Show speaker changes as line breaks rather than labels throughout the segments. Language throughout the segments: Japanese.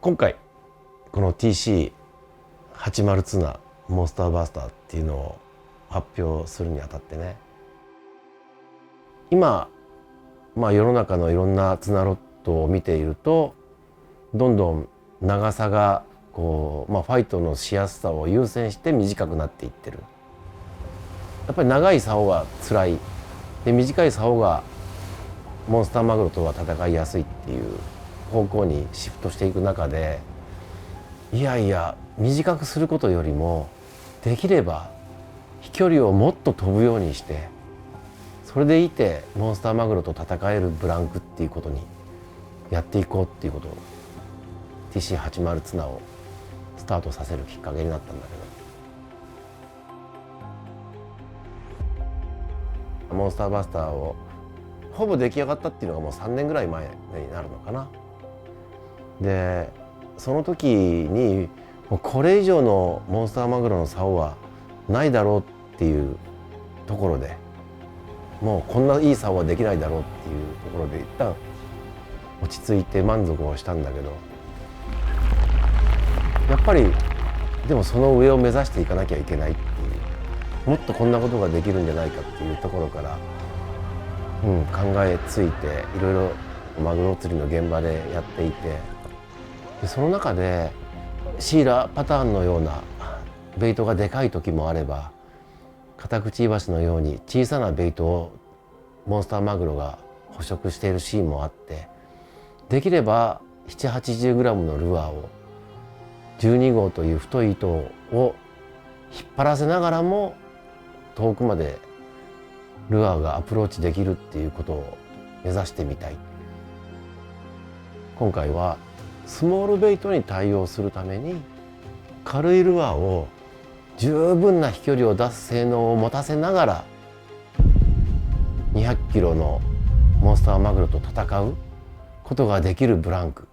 今回この TC80 ツナモンスターバスターっていうのを発表するにあたってね、今、世の中のいろんなツナロットを見ていると、どんどん長さがこう、ファイトのしやすさを優先して短くなっていってる。やっぱり長い竿が辛いで、短い竿がモンスターマグロとは戦いやすいっていう方向にシフトしていく中で、いやいや短くすることよりもできれば飛距離をもっと飛ぶようにして、それでいてモンスターマグロと戦えるブランクっていうことにやっていこうっていうことを TC80 ツナをスタートさせるきっかけになったんだけど、モンスターバスターをほぼ出来上がったっていうのがもう3年ぐらい前になるのかな。でその時にもうこれ以上のモンスターマグロの竿はないだろうっていうところで、もうこんないい竿はできないだろうっていうところで一旦落ち着いて満足をしたんだけど、やっぱりでもその上を目指していかなきゃいけないっていう、もっとこんなことができるんじゃないかっていうところから、考えついていろいろマグロ釣りの現場でやっていて、でその中でシーラパターンのようなベイトがでかい時もあれば、カタクチイワシのように小さなベイトをモンスターマグロが捕食しているシーンもあって、できれば780グラムのルアーを12号という太い糸を引っ張らせながらも遠くまでルアーがアプローチできるっていうことを目指してみたい。今回はスモールベイトに対応するために軽いルアーを十分な飛距離を出す性能を持たせながら200キロのモンスターマグロと戦うことができるブランク、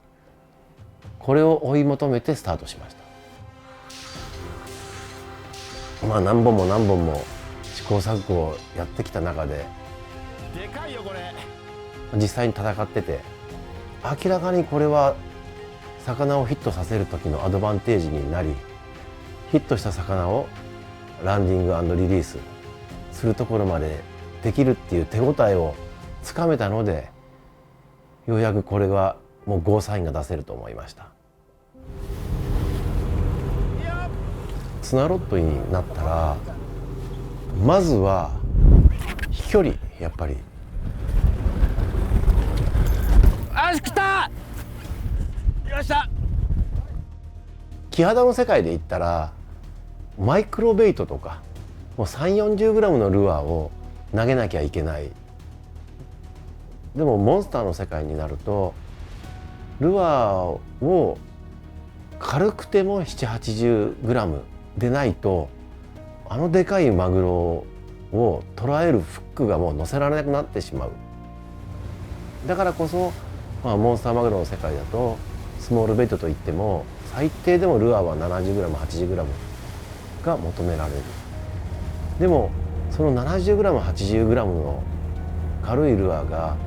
これを追い求めてスタートしました。何本も何本も試行錯誤をやってきた中で、
でかいよこれ。
実際に戦ってて、明らかにこれは魚をヒットさせる時のアドバンテージになり、ヒットした魚をランディング&リリースするところまでできるっていう手応えをつかめたので、ようやくこれはもうゴーサインが出せると思いました。ツナロットになったら、まずは飛距離、やっぱり
来た。よっしゃ。
キハダの世界で言ったらマイクロベイトとかもう3、40グラムのルアーを投げなきゃいけない。でもモンスターの世界になるとルアーを軽くても7、80グラムでないと、あのでかいマグロを捉えるフックがもう乗せられなくなってしまう。だからこそ、モンスターマグロの世界だとスモールベイトといっても最低でもルアーは70グラム、80グラムが求められる。でもその70グラム、80グラムの軽いルアーが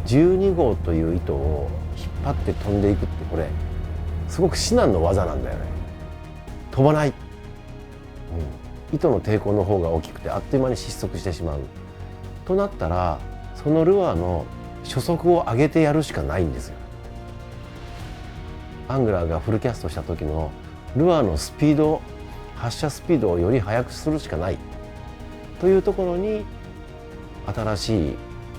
12号という糸を引っ張って飛んでいくって、これすごく至難の技なんだよね。飛ばない、糸の抵抗の方が大きくてあっという間に失速してしまうとなったら、そのルアーの初速を上げてやるしかないんですよ。アングラーがフルキャストした時のルアーのスピード、発射スピードをより速くするしかないというところに、新しい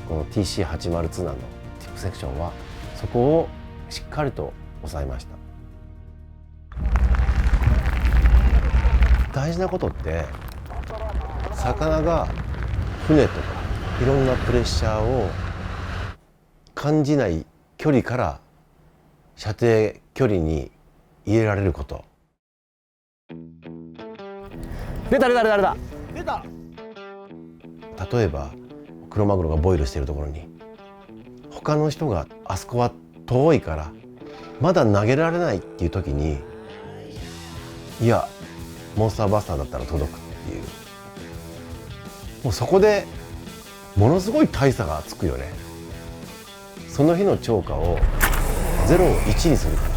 この TC80 ツナのティップセクションはそこをしっかりと抑えました。大事なことって、魚が船とかいろんなプレッシャーを感じない距離から射程距離に入れられること。
出た。
例えばクロマグロがボイルしているところに、他の人があそこは遠いからまだ投げられないっていう時に、いやモンスターバスターだったら届くっていう、もうそこでものすごい大差がつくよね。その日の釣果を0を1にするから。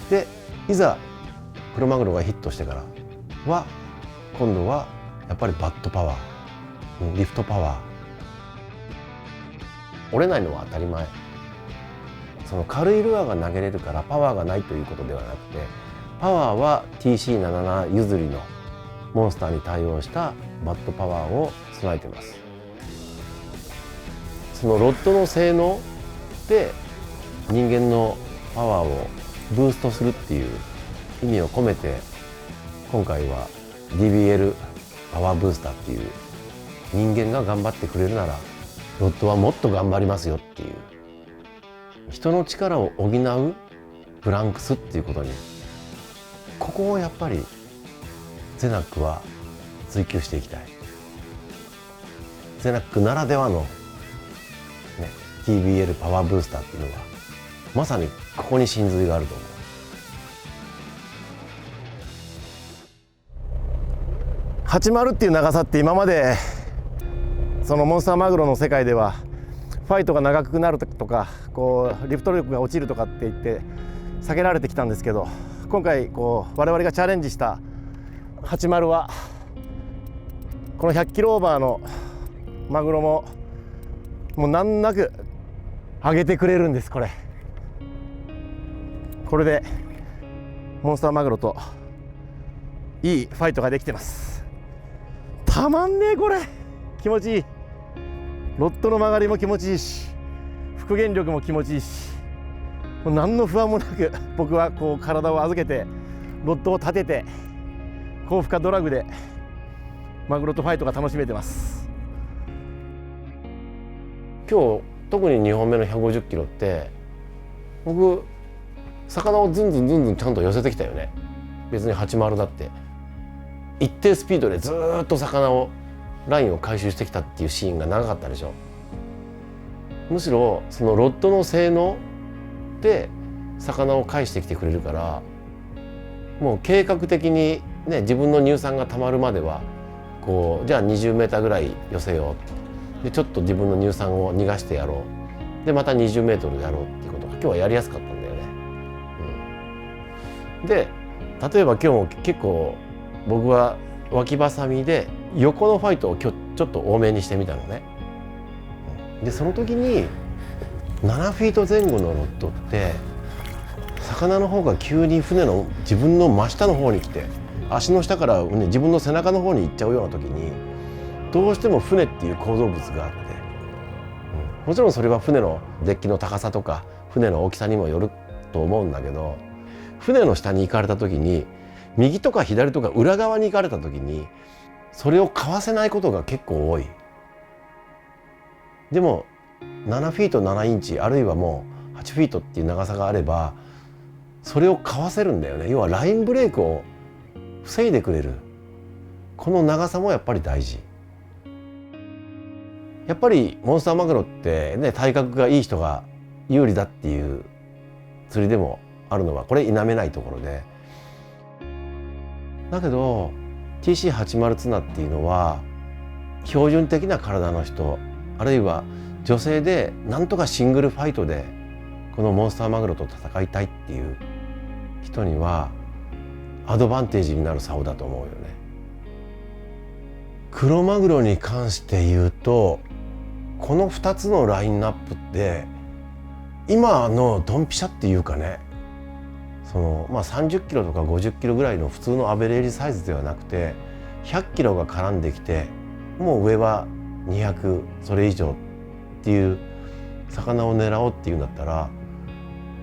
でいざクロマグロがヒットしてからは今度はやっぱりバットパワー、リフトパワー、折れないのは当たり前。その軽いルアーが投げれるからパワーがないということではなくて、パワーは TC77 譲りのモンスターに対応したバットパワーを備えています。そのロッドの性能で人間のパワーをブーストするっていう意味を込めて、今回は DBL パワーブースターっていう、人間が頑張ってくれるならロッドはもっと頑張りますよっていう、人の力を補うブランクスっていうことに、ここをやっぱりゼナックは追求していきたい。ゼナックならではの、TBL パワーブースターっていうのはまさにここに真髄があると思う。80っていう長さって今までそのモンスターマグロの世界ではファイトが長くなるとかこうリフト力が落ちるとかって言って避けられてきたんですけど、今回こう我々がチャレンジした80はこの100キロオーバーのマグロももう難なく上げてくれるんです。これでモンスターマグロといいファイトができてます。たまんねえこれ、気持ちいい。ロッドの曲がりも気持ちいいし、復元力も気持ちいいし、もう何の不安もなく僕はこう体を預けてロッドを立てて高負荷ドラグでマグロとファイトが楽しめてます。今日特に2本目の150キロって僕魚をずんずんちゃんと寄せてきたよね。別に80だって一定スピードでずっと魚をラインを回収してきたっていうシーンが長かったでしょ。むしろそのロッドの性能で魚を返してきてくれるから、もう計画的にね、自分の乳酸がたまるまではこうじゃあ20メーターぐらい寄せようで、ちょっと自分の乳酸を逃がしてやろうで、また20メートルやろうっていうことが今日はやりやすかったんだよね。で例えば今日も結構僕は脇バサミで横のファイトを今日ちょっと多めにしてみたのね。でその時に7フィート前後のロッドって魚の方が急に船の自分の真下の方に来て足の下から、自分の背中の方に行っちゃうような時にどうしても船っていう構造物があって、もちろんそれは船のデッキの高さとか船の大きさにもよると思うんだけど、船の下に行かれた時に右とか左とか裏側に行かれた時にそれをかわせないことが結構多い。でも7フィート7インチあるいはもう8フィートっていう長さがあればそれをかわせるんだよね。要はラインブレイクを防いでくれる、この長さもやっぱり大事。やっぱりモンスターマグロってね、体格がいい人が有利だっていう釣りでもあるのはこれ否めないところで、だけど TC80 ツナっていうのは標準的な体の人、あるいは女性でなんとかシングルファイトでこのモンスターマグロと戦いたいっていう人にはアドバンテージになる竿だと思うよね。クロマグロに関して言うとこの2つのラインナップって今のドンピシャっていうかね、その30キロとか50キロぐらいの普通のアベレージサイズではなくて100キロが絡んできて、もう上は200それ以上っていう魚を狙おうっていうんだったら、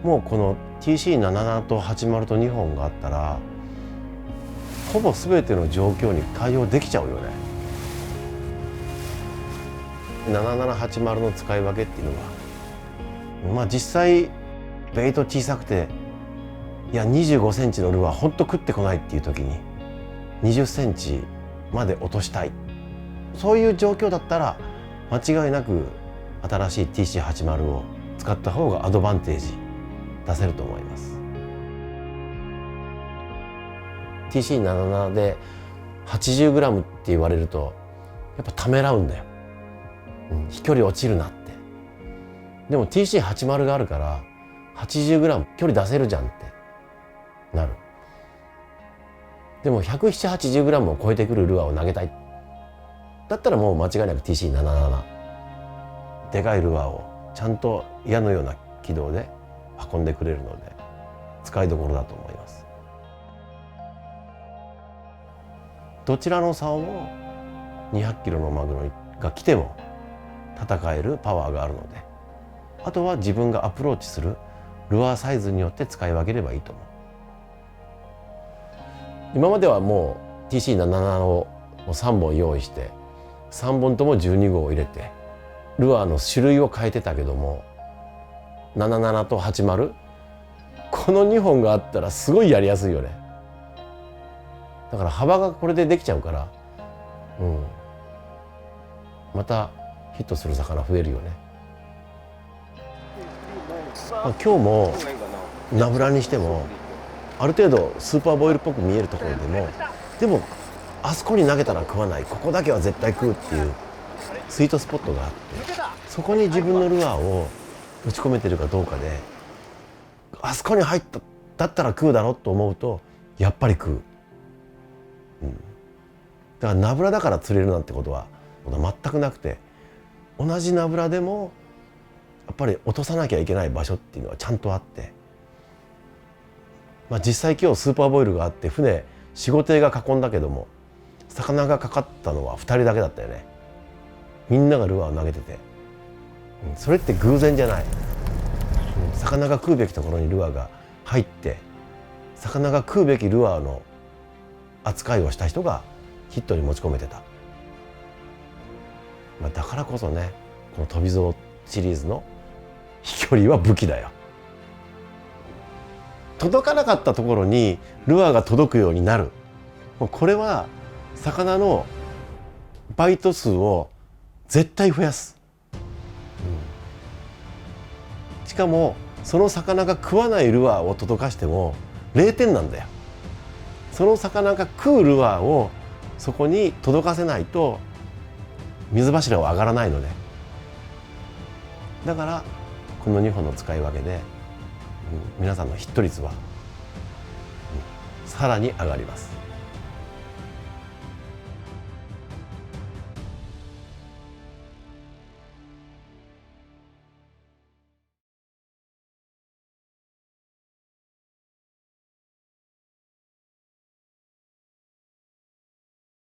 もうこの TC77 と80と2本があったらほぼ全ての状況に対応できちゃうよね。7780の使い分けっていうのは実際ベイト小さくていや25センチのルアーほんと食ってこないっていう時に20センチまで落としたい、そういう状況だったら間違いなく新しい TC80 を使った方がアドバンテージ出せると思います。 TC77 で 80g って言われるとやっぱためらうんだよ。飛距離落ちるなって。でも TC80 があるから80g 距離出せるじゃんってなる。でも170-80g を超えてくるルアーを投げたいだったらもう間違いなく TC77 でかいルアーをちゃんと矢のような軌道で運んでくれるので使いどころだと思います。どちらの竿も200キロのマグロが来ても戦えるパワーがあるので、あとは自分がアプローチするルアーサイズによって使い分ければいいと思う。今まではもう TC77 を3本用意して3本とも12号を入れてルアーの種類を変えてたけども、77と80この2本があったらすごいやりやすいよね。だから幅がこれでできちゃうから、またヒットする魚増えるよね。今日もナブラにしてもある程度スーパーボイルっぽく見えるところでもあそこに投げたら食わない、ここだけは絶対食うっていうスイートスポットがあって、そこに自分のルアーを打ち込めてるかどうかで、あそこに入っただったら食うだろうと思うとやっぱり食う。だからナブラだから釣れるなんてことは全くなくて、同じナブラでもやっぱり落とさなきゃいけない場所っていうのはちゃんとあって、実際今日スーパーボイルがあって船 4,5 艇が囲んだけども魚がかかったのは2人だけだったよね。みんながルアーを投げてて、それって偶然じゃない。魚が食うべきところにルアーが入って魚が食うべきルアーの扱いをした人がヒットに持ち込めてた。だからこそね、この飛び象シリーズの飛距離は武器だよ。届かなかったところにルアーが届くようになる。これは魚のバイト数を絶対増やす。しかもその魚が食わないルアーを届かしても0点なんだよ。その魚が食うルアーをそこに届かせないと水柱は上がらないので、だからこの2本の使い分けで、皆さんのヒット率は、さらに上がります。